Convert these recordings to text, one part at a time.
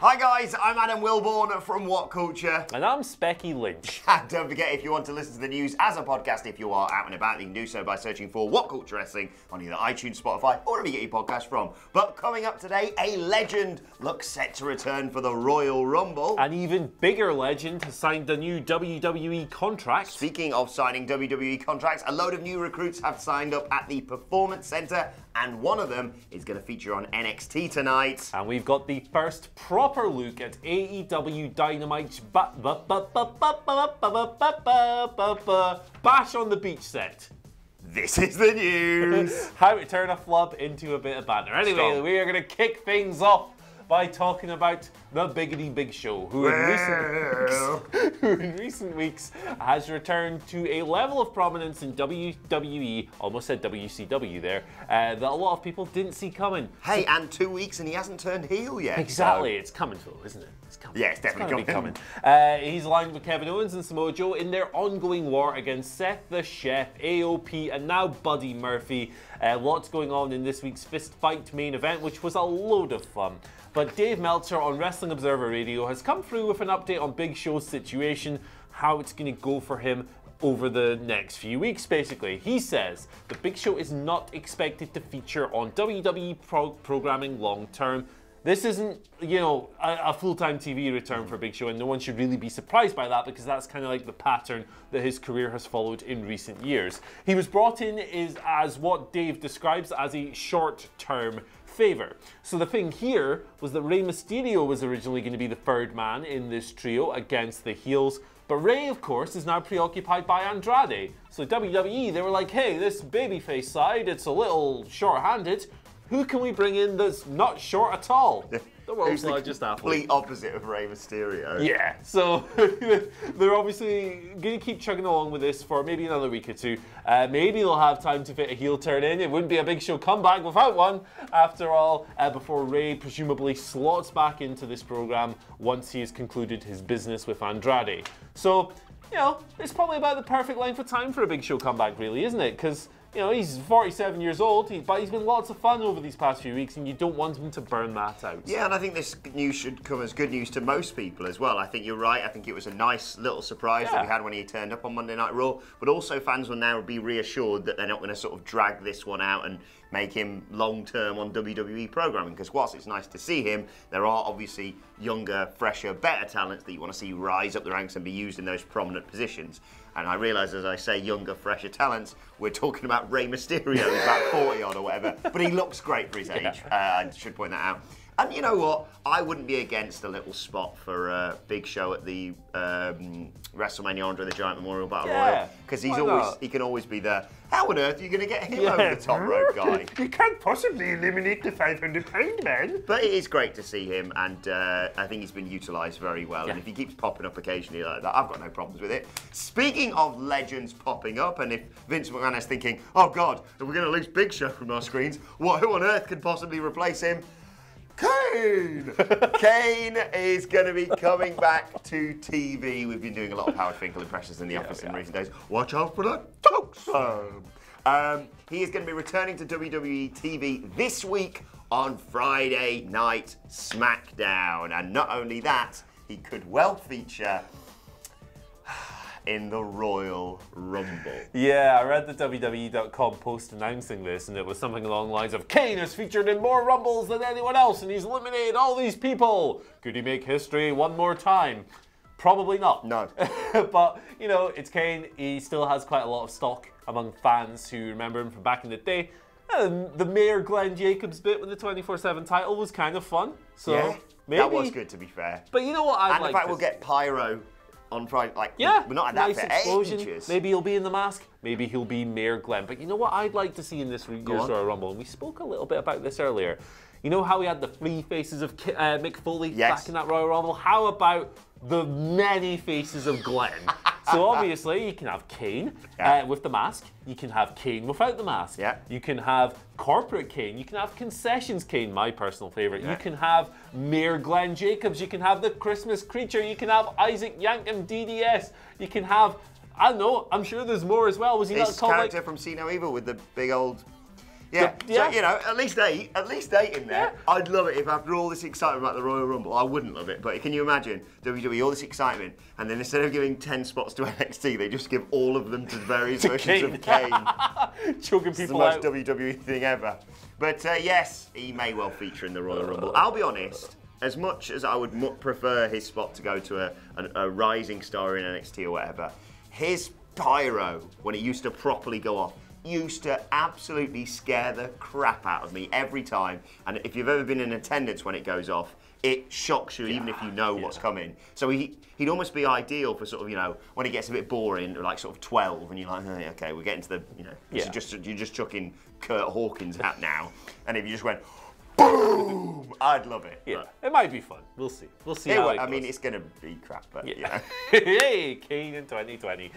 Hi guys, I'm Adam Wilborn from WhatCulture. And I'm Specky Lynch. And don't forget, if you want to listen to the news as a podcast, if you are out and about, you can do so by searching for WhatCulture Wrestling on either iTunes, Spotify, or wherever you get your podcast from. But coming up today, a legend looks set to return for the Royal Rumble. An even bigger legend has signed a new WWE contract. Speaking of signing WWE contracts, a load of new recruits have signed up at the Performance Center, and one of them is going to feature on NXT tonight. And we've got the first proper look at AEW Dynamite's Bash on the Beach set. This is the news. How to turn a flub into a bit of banter. Anyway, we are going to kick things off by talking about the Biggity Big Show, who in recent weeks has returned to a level of prominence in WWE, almost said WCW there, that a lot of people didn't see coming. Hey, and 2 weeks and he hasn't turned heel yet. Exactly, so it's coming, Phil, isn't it? It's coming. Yeah, it's definitely coming. He's aligned with Kevin Owens and Samoa Joe in their ongoing war against Seth the Chef, AOP, and now Buddy Murphy. Lots going on in this week's Fist Fight main event, which was a load of fun. But Dave Meltzer on Wrestling Observer Radio has come through with an update on Big Show's situation, how it's going to go for him over the next few weeks, basically. He says the Big Show is not expected to feature on WWE programming long term. This isn't, you know, a full-time TV return for Big Show, and no one should really be surprised by that because that's kind of like the pattern that his career has followed in recent years. He was brought in as what Dave describes as a short-term favor. So the thing here was that Rey Mysterio was originally going to be the third man in this trio against the heels, but Rey, of course, is now preoccupied by Andrade. So WWE, they were like, hey, this babyface side, it's a little short-handed. Who can we bring in that's not short at all? The world's largest athlete. Complete opposite of Rey Mysterio. Yeah, so they're obviously going to keep chugging along with this for maybe another week or two. Maybe they'll have time to fit a heel turn in. It wouldn't be a Big Show comeback without one, after all, before Rey presumably slots back into this program once he has concluded his business with Andrade. So, you know, it's probably about the perfect length of time for a Big Show comeback, really, isn't it? Because, you know, he's 47 years old, but he's been lots of fun over these past few weeks, and you don't want him to burn that out. Yeah, and I think this news should come as good news to most people as well. I think you're right. I think it was a nice little surprise that we had when he turned up on Monday Night Raw, but also fans will now be reassured that they're not going to sort of drag this one out and make him long-term on WWE programming, because whilst it's nice to see him, there are obviously younger, fresher, better talents that you want to see rise up the ranks and be used in those prominent positions. And I realise, as I say, younger, fresher talents, we're talking about Rey Mysterio, who's about 40 odd or whatever, but he looks great for his age. I should point that out. And you know what? I wouldn't be against a little spot for Big Show at the WrestleMania Andre the Giant Memorial Battle Royal, because he can always be there. How on earth are you going to get him over the top rope, guy? You can't possibly eliminate the 500-pound man. But it is great to see him, and I think he's been utilised very well. And if he keeps popping up occasionally like that, I've got no problems with it. Speaking of legends popping up, and if Vince McMahon is thinking, oh God, are we going to lose Big Show from our screens? Who on earth could possibly replace him? Kane! Kane is going to be coming back to TV. We've been doing a lot of Howard Finkel impressions in the office in recent days. Watch out for that toxin! He is going to be returning to WWE TV this week on Friday Night SmackDown. And not only that, he could well feature in the Royal Rumble. Yeah, I read the WWE.com post announcing this, and it was something along the lines of, Kane is featured in more Rumbles than anyone else, and he's eliminated all these people. Could he make history one more time? Probably not. No. But, you know, it's Kane. He still has quite a lot of stock among fans who remember him from back in the day. And the Mayor Glenn Jacobs bit with the 24/7 title was kind of fun. So yeah, maybe that was good, to be fair. But you know what I'd like And in fact, we'll get Pyro on Friday, we're not at that nice for explosion. ages. Maybe he'll be in the mask, maybe he'll be Mayor Glenn. But you know what I'd like to see in this year's Royal Rumble, and we spoke a little bit about this earlier. You know how we had the 3 faces of Mick Foley back in that Royal Rumble? How about the many faces of Glenn? So obviously you can have Kane with the mask, you can have Kane without the mask, you can have corporate Kane, you can have concessions Kane, my personal favourite, you can have Mayor Glenn Jacobs, you can have the Christmas Creature, you can have Isaac Yankem DDS, you can have, I don't know, I'm sure there's more as well. Was he not called character from See No Evil with the big old... Yeah. Yeah. So, you know, at least eight in there. Yeah. I'd love it if after all this excitement about the Royal Rumble, I wouldn't love it, but can you imagine WWE, all this excitement, and then instead of giving 10 spots to NXT, they just give all of them to various versions of Kane. Choking people out. It's the most WWE thing ever. But yes, he may well feature in the Royal Rumble. I'll be honest, as much as I would prefer his spot to go to a rising star in NXT or whatever, his pyro, when it used to properly go off, used to absolutely scare the crap out of me every time. And if you've ever been in attendance when it goes off, it shocks you even if you know what's coming. So he'd almost be ideal for sort of, you know, when it gets a bit boring, like sort of 12, and you're like, oh, okay, we're getting to the, you know, you're just chucking Kurt Hawkins out now. And if you just went, boom, I'd love it. Yeah, it might be fun. We'll see. We'll see how it goes. I mean, it's going to be crap, but yeah. Hey, Kane in 2020.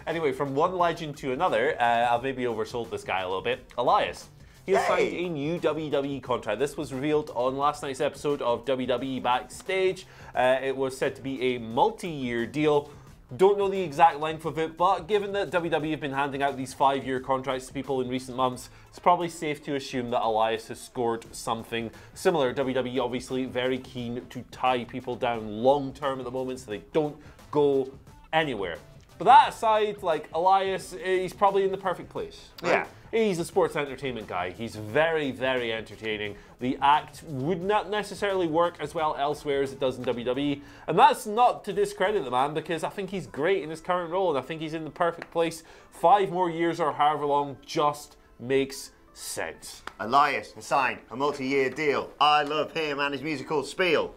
Anyway, from one legend to another, I've maybe oversold this guy a little bit. Elias. He has signed a new WWE contract. This was revealed on last night's episode of WWE Backstage. It was said to be a multi-year deal. Don't know the exact length of it, but given that WWE have been handing out these 5-year contracts to people in recent months, it's probably safe to assume that Elias has scored something similar. WWE obviously very keen to tie people down long term at the moment so they don't go anywhere. But that aside, like, Elias, he's probably in the perfect place. Right? Yeah. He's a sports entertainment guy. He's very, very entertaining. The act would not necessarily work as well elsewhere as it does in WWE. And that's not to discredit the man, because I think he's great in his current role, and I think he's in the perfect place. 5 more years or however long just makes sense. Elias has signed a multi-year deal. I love him and his musical spiel.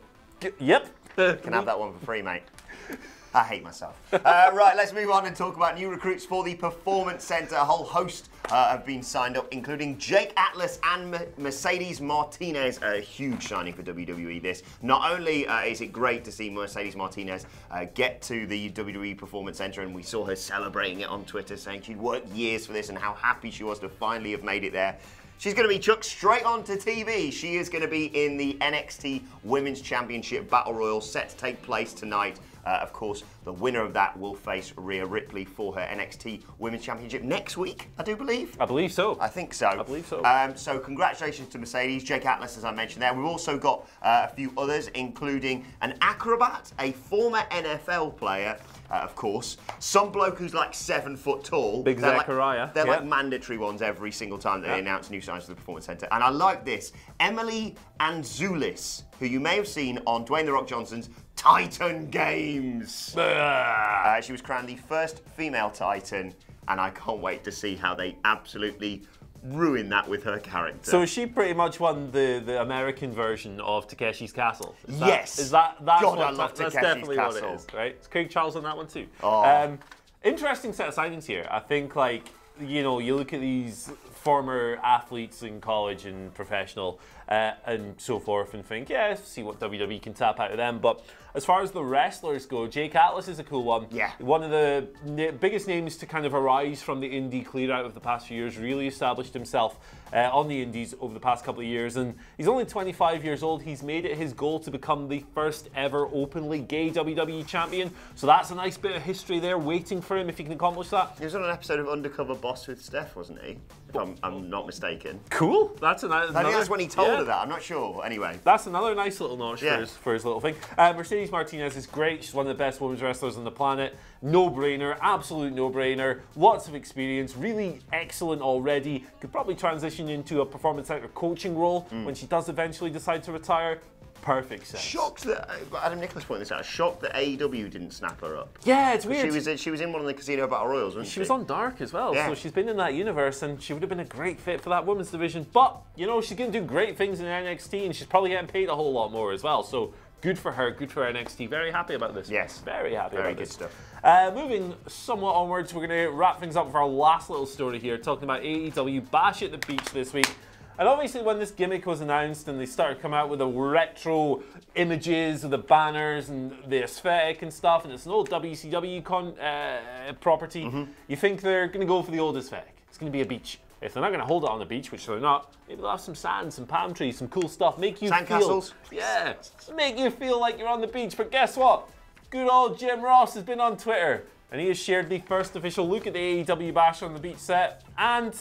Yep. Can have that one for free, mate. I hate myself. Right, let's move on and talk about new recruits for the Performance Center. A whole host have been signed up, including Jake Atlas and Mercedes Martinez. A huge signing for WWE, this. Not only is it great to see Mercedes Martinez get to the WWE Performance Center, and we saw her celebrating it on Twitter, saying she'd worked years for this and how happy she was to finally have made it there. She's going to be chucked straight onto TV. She is going to be in the NXT Women's Championship Battle Royal set to take place tonight. Of course, the winner of that will face Rhea Ripley for her NXT Women's Championship next week, I do believe. I believe so. I think so. I believe so. So congratulations to Mercedes, Jake Atlas, as I mentioned there. We've also got a few others, including an acrobat, a former NFL player, of course, some bloke who's like 7 foot tall. Big Zachariah. They're like mandatory ones every single time that they announce new signs to the Performance Center. And I like this. Emily Anzulis, who you may have seen on Dwayne "The Rock" Johnson's Titan Games. She was crowned the first female Titan, and I can't wait to see how they absolutely ruin that with her character. So she pretty much won the American version of Takeshi's Castle. Yes. That's God, I love Takeshi's definitely Castle. What it is, right? It's Craig Charles on that one too. Oh. Interesting set of signings here. I think, like, you know, you look at these former athletes in college and professional and so forth and think, yeah, see what WWE can tap out of them. But as far as the wrestlers go, Jake Atlas is a cool one. Yeah. One of the biggest names to kind of arise from the indie clear out of the past few years, really established himself on the indies over the past couple of years. And he's only 25 years old. He's made it his goal to become the first ever openly gay WWE champion. So that's a nice bit of history there waiting for him if he can accomplish that. He was on an episode of Undercover Boss with Steph, wasn't he? If I'm not mistaken. Cool. That's I think that's when he told her that. I'm not sure. Anyway. That's another nice little notch for his little thing. Mercedes Martinez is great. She's one of the best women's wrestlers on the planet. No-brainer. Absolute no-brainer. Lots of experience. Really excellent already. Could probably transition into a Performance Center coaching role when she does eventually decide to retire. Perfect sense. Shocked that Adam Nicholas pointed this out. Shocked that AEW didn't snap her up. Yeah, it's weird. She was in one of the Casino Battle Royals, wasn't she? She was on Dark as well, so she's been in that universe, and she would have been a great fit for that women's division. But you know, she's going to do great things in NXT, and she's probably getting paid a whole lot more as well. So good for her. Good for NXT. Very happy about this. Yes, very happy. Very good stuff. Moving somewhat onwards, we're going to wrap things up for our last little story here, talking about AEW Bash at the Beach this week. And obviously when this gimmick was announced and they started coming out with the retro images of the banners and the aesthetic and stuff, and it's an old WCW property, you think they're going to go for the old aesthetic. It's going to be a beach. If they're not going to hold it on the beach, which they're not, maybe they'll have some sand, some palm trees, some cool stuff. Make you Sandcastles. Yeah, make you feel like you're on the beach. But guess what? Good old Jim Ross has been on Twitter, and he has shared the first official look at the AEW Bash on the beach set, and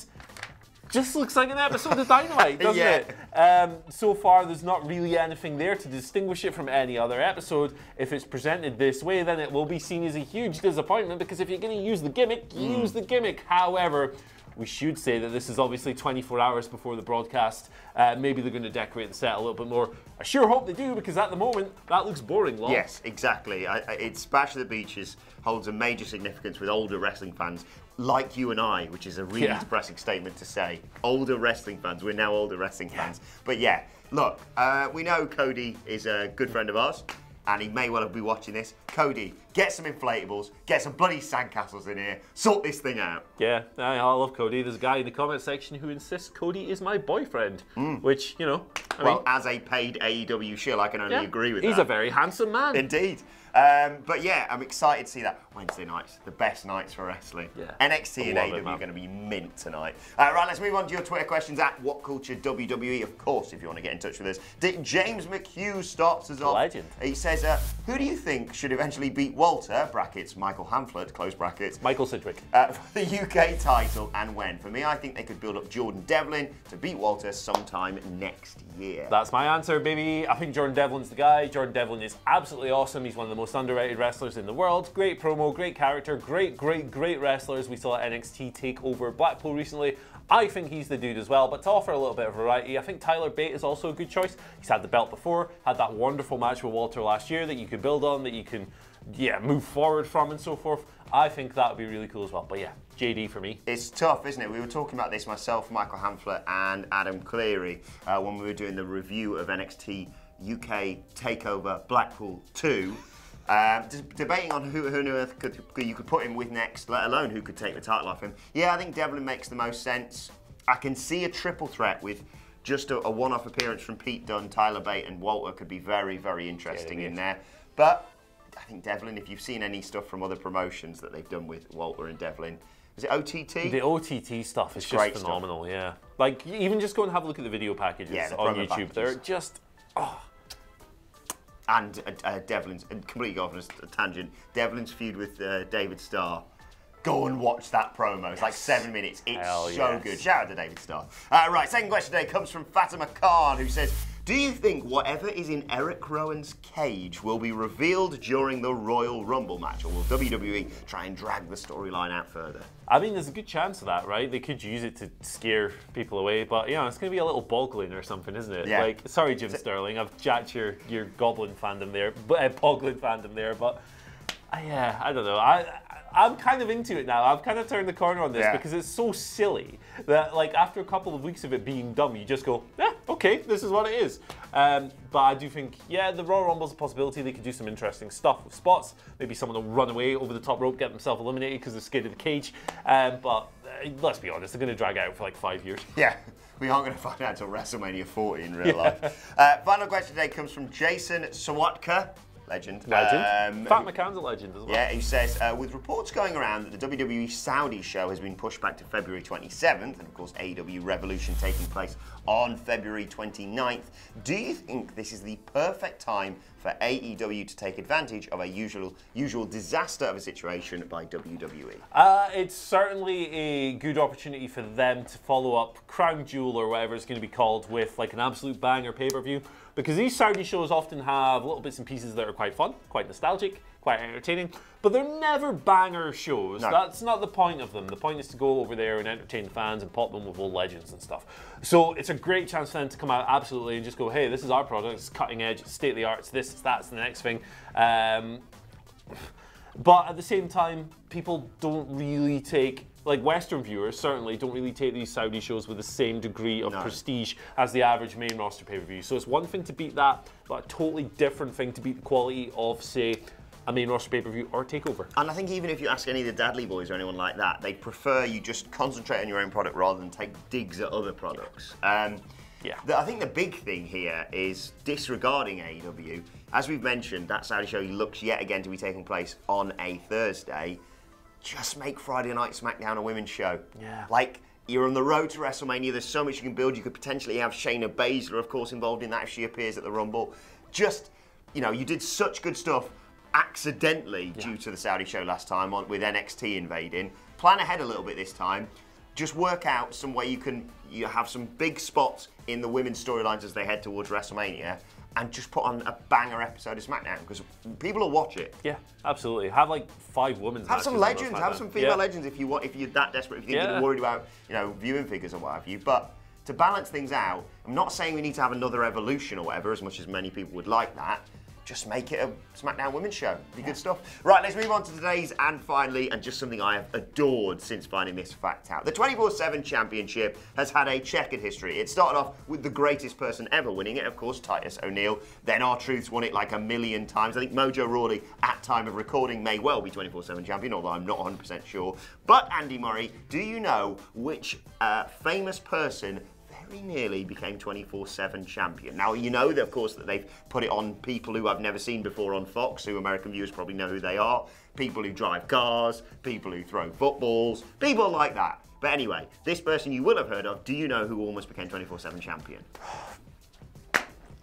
just looks like an episode of Dynamite, doesn't it? So far, there's not really anything there to distinguish it from any other episode. If it's presented this way, then it will be seen as a huge disappointment, because if you're going to use the gimmick, use the gimmick. However, we should say that this is obviously 24 hours before the broadcast. Maybe they're going to decorate the set a little bit more. I sure hope they do, because at the moment, that looks boring, Lon. Yes, exactly. It's Bash of the Beaches holds a major significance with older wrestling fans like you and I, which is a really depressing statement to say. Older wrestling fans. We're now older wrestling fans. But yeah, look, we know Cody is a good friend of ours, and he may well be watching this. Cody, get some inflatables, get some bloody sandcastles in here, sort this thing out. Yeah, I love Cody. There's a guy in the comment section who insists Cody is my boyfriend, which, you know, I mean, as a paid AEW shill, I can only agree with that. He's a very handsome man. Indeed. But yeah, I'm excited to see that. Wednesday nights, the best nights for wrestling. Yeah. NXT and AEW are going to be mint tonight. Right, let's move on to your Twitter questions at WhatCulture WWE. Of course, if you want to get in touch with us. James McHugh starts us off. Legend. He says, who do you think should eventually beat Walter, brackets, Michael Hamflett, close brackets, Michael Sidgwick, for the UK title, and when? For me, I think they could build up Jordan Devlin to beat Walter sometime next year. That's my answer, baby. I think Jordan Devlin's the guy. Jordan Devlin is absolutely awesome. He's one of the most underrated wrestlers in the world. Great promo, great character, great wrestlers. We saw NXT take over Blackpool recently. I think he's the dude as well, but to offer a little bit of variety, I think Tyler Bate is also a good choice. He's had the belt before, had that wonderful match with Walter last year that you could build on, that you can move forward from and so forth. I think that would be really cool as well. But yeah, JD for me. It's tough, isn't it? We were talking about this, myself, Michael Hamflett and Adam Cleary, when we were doing the review of NXT UK TakeOver Blackpool 2. Debating on who on earth you could put him with next, let alone who could take the title off him. Yeah, I think Devlin makes the most sense. I can see a triple threat with just a one-off appearance from Pete Dunne, Tyler Bate and Walter could be very, very interesting in there. But I think Devlin, if you've seen any stuff from other promotions that they've done with Walter and Devlin, is it OTT? The OTT stuff is just phenomenal, yeah. Like, even just go and have a look at the video packages on YouTube. Packages. They're just, And Devlin's, and completely off on a tangent, Devlin's feud with David Starr. Go and watch that promo. It's like 7 minutes. It's so good. Shout out to David Starr. Right, second question today comes from Fatima Khan, who says, do you think whatever is in Eric Rowan's cage will be revealed during the Royal Rumble match, or will WWE try and drag the storyline out further? I mean, there's a good chance of that, right? They could use it to scare people away, but you know, it's going to be a little boggling or something, isn't it? Yeah. Like, sorry, Jim Sterling, I've jacked your Goblin fandom there, Boglin fandom there, but yeah, I don't know. I'm kind of into it now. I've kind of turned the corner on this because it's so silly that, like, after a couple of weeks of it being dumb, you just go, okay, this is what it is. But I do think, the Royal Rumble's a possibility. They could do some interesting stuff with spots. Maybe someone will run away over the top rope, get themselves eliminated because they're scared of the cage. But let's be honest, they're going to drag it out for like 5 years. Yeah, we aren't going to find out until WrestleMania 40 in real life. Final question today comes from Jason Sawatka. Legend. Fat McCann's a legend as well. Yeah, he says, with reports going around that the WWE Saudi show has been pushed back to February 27th, and of course AEW Revolution taking place on February 29th, do you think this is the perfect time for AEW to take advantage of a usual disaster of a situation by WWE? It's certainly a good opportunity for them to follow up Crown Jewel or whatever it's going to be called with like an absolute banger pay-per-view. Because these Saudi shows often have little bits and pieces that are quite fun, quite nostalgic, quite entertaining, but they're never banger shows. No. That's not the point of them. The point is to go over there and entertain the fans and pop them with old legends and stuff. So it's a great chance for them to come out absolutely and just go, hey, this is our product, it's cutting edge, it's state of the art, it's this, it's that, it's the next thing. But at the same time, people don't really take, like Western viewers certainly don't really take these Saudi shows with the same degree of prestige as the average main roster pay-per-view. So it's one thing to beat that, but a totally different thing to beat the quality of, say, a main roster pay-per-view or takeover. And I think even if you ask any of the Dudley boys or anyone like that, they prefer you just concentrate on your own product rather than take digs at other products. I think the big thing here is disregarding AEW. As we've mentioned, that Saudi show looks yet again to be taking place on a Thursday. Just make Friday Night SmackDown a women's show. Yeah. Like, you're on the road to WrestleMania, there's so much you can build. You could potentially have Shayna Baszler, of course, involved in that if she appears at the Rumble. Just, you know, you did such good stuff accidentally due to the Saudi show last time with NXT invading. Plan ahead a little bit this time. just work out some way you have some big spots in the women's storylines as they head towards WrestleMania, and just put on a banger episode of SmackDown, because people will watch it. Yeah, absolutely. Have like 5 women's matches. Have some legends, have some female legends if you're that desperate, if you're worried about, viewing figures or what have you. But to balance things out, I'm not saying we need to have another Evolution or whatever, as much as many people would like that. Just make it a SmackDown Women's show. Be good stuff. Right, let's move on to today's and finally, and just something I have adored since finding this fact out. The 24/7 Championship has had a checkered history. It started off with the greatest person ever winning it, of course, Titus O'Neil. Then R-Truth's won it like a million times. I think Mojo Rawley, at time of recording, may well be 24/7 champion, although I'm not 100% sure. But Andy Murray, do you know which famous person very nearly became 24/7 champion? Now, you know that, of course, that they've put it on people who I've never seen before on Fox, who American viewers probably know who they are. People who drive cars, people who throw footballs, people like that. But anyway, this person you will have heard of, do you know who almost became 24/7 champion?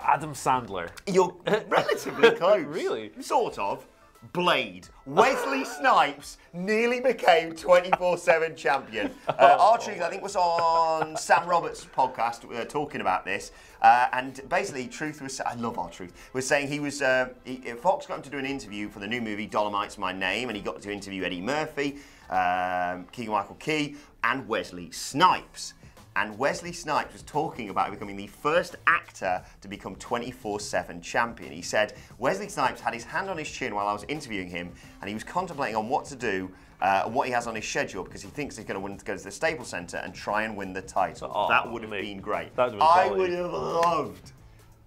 Adam Sandler. You're relatively close. Really? Sort of. Blade. Wesley Snipes nearly became 24/7 champion. R-Truth, I think, was on Sam Roberts' podcast talking about this. And basically, Truth was, I love R-Truth, was saying he was, Fox got him to do an interview for the new movie, Dolomite's My Name, and he got to interview Eddie Murphy, Keegan-Michael Key, and Wesley Snipes. And Wesley Snipes was talking about becoming the first actor to become 24/7 champion. He said, Wesley Snipes had his hand on his chin while I was interviewing him, and he was contemplating on what to do, what he has on his schedule, because he thinks he's going to go to the Staples Center and try and win the title. Oh, that would have been great. I would have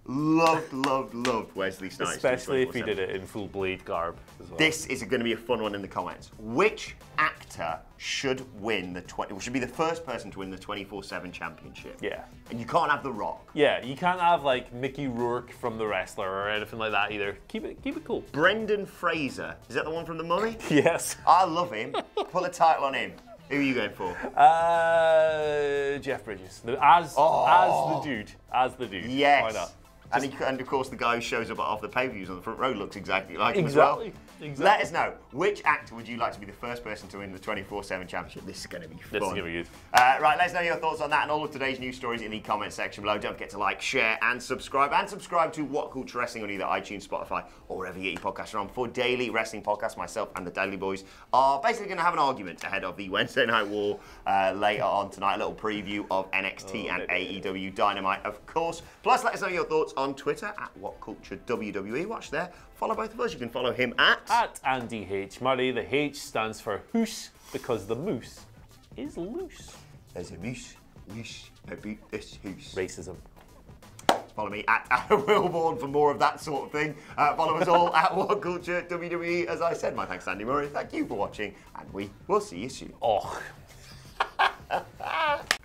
loved Wesley Snipes. Especially if he did it in full Blade garb as well. This is going to be a fun one in the comments. Which actor should win should be the first person to win the 24/7 championship? Yeah. And you can't have The Rock. Yeah, you can't have like Mickey Rourke from The Wrestler or anything like that either. Keep it cool. Brendan Fraser. Is that the one from The Mummy? Yes. I love him. Put a title on him. Who are you going for? Jeff Bridges. As the dude. Yes. Why not? And of course, the guy who shows up off the pay-per-views on the front row looks exactly like him as well. Exactly. Let us know, which actor would you like to be the first person to win the 24/7 championship? This is going to be fun. This is going to be good. Right, let us know your thoughts on that and all of today's news stories in the comment section below. Don't forget to like, share, and subscribe. And subscribe to What Culture Wrestling on either iTunes, Spotify, or wherever you get your podcasts from. For daily wrestling podcasts, myself and the Daily Boys are basically going to have an argument ahead of the Wednesday Night War later on tonight. A little preview of NXT and AEW Dynamite, of course. Plus, let us know your thoughts on Twitter at WhatCultureWWE. Watch there. Follow both of us. You can follow him at Andy H. Murray. The H stands for Hoose because the moose is loose. There's a moose about this hoose. Racism. Follow me at Wilborn for more of that sort of thing. Follow us all at WhatCultureWWE. As I said, my thanks to Andy Murray. Thank you for watching, and we will see you soon. Oh.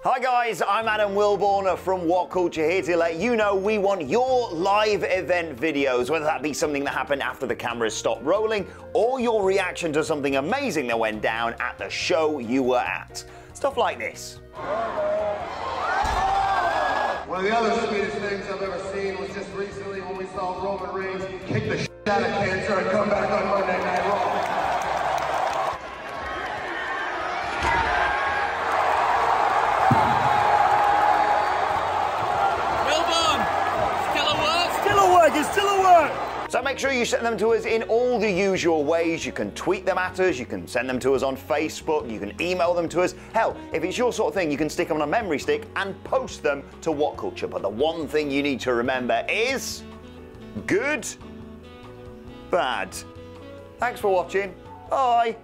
Hi guys, I'm Adam Wilborn from What Culture, here to let you know we want your live event videos, whether that be something that happened after the cameras stopped rolling, or your reaction to something amazing that went down at the show you were at. Stuff like this. One of the other sweetest things I've ever seen was just recently when we saw Roman Reigns kick the shit out of cancer and come back on Monday Night Raw. So make sure you send them to us in all the usual ways. You can tweet them at us, you can send them to us on Facebook, you can email them to us. Hell, if it's your sort of thing, you can stick them on a memory stick and post them to What Culture. But the one thing you need to remember is good, bad. Thanks for watching. Bye.